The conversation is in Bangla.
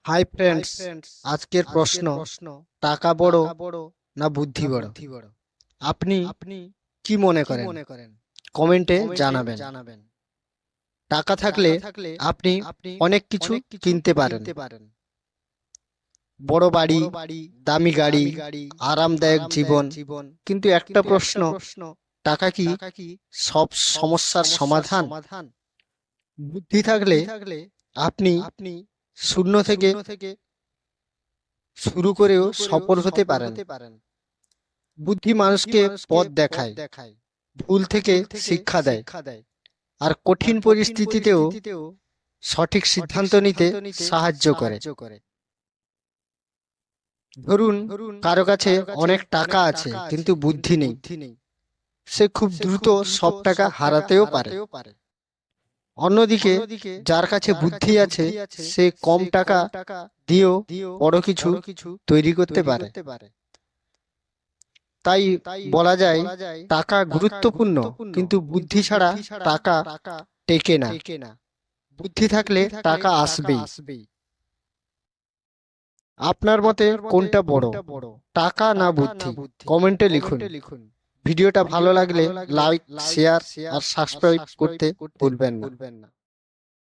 হাই ফ্রেন্ডস, আজকের প্রশ্ন, টাকা বড় না বুদ্ধি বড়? আপনি কি মনে করেন? কমেন্টে জানাবেন। টাকা থাকলে আপনি অনেক কিছু কিনতে পারেন, বড় বাড়ি, দামি গাড়ি, আরামদায়ক জীবন। কিন্তু একটা প্রশ্ন, টাকা কি সব সমস্যার সমাধান? বুদ্ধি থাকলে আপনি শূন্য থেকে শুরু করেও সফল হতে পারেন। বুদ্ধি মানুষকে পথ দেখায়, ভুল থেকে শিক্ষা দেয়, আর কঠিন পরিস্থিতিতেও সঠিক সিদ্ধান্ত নিতে সাহায্য করে। ধরুন, কারো কাছে অনেক টাকা আছে কিন্তু বুদ্ধি নেই, সে খুব দ্রুত সব টাকা হারাতেও পারে। অন্যদিকে যার কাছে বুদ্ধি আছে, সে কম টাকা দিয়েও বড় কিছু তৈরি করতে পারে। তাই বলা যায়, টাকা গুরুত্বপূর্ণ, কিন্তু বুদ্ধি ছাড়া টাকা টেকে না। বুদ্ধি থাকলে টাকা আসবেই। আপনার মতে কোনটা বড়, টাকা না বুদ্ধি? কমেন্টে লিখুন। ভিডিওটা ভালো লাগলে লাইক, শেয়ার আর সাবস্ক্রাইব করতে ভুলবেন না।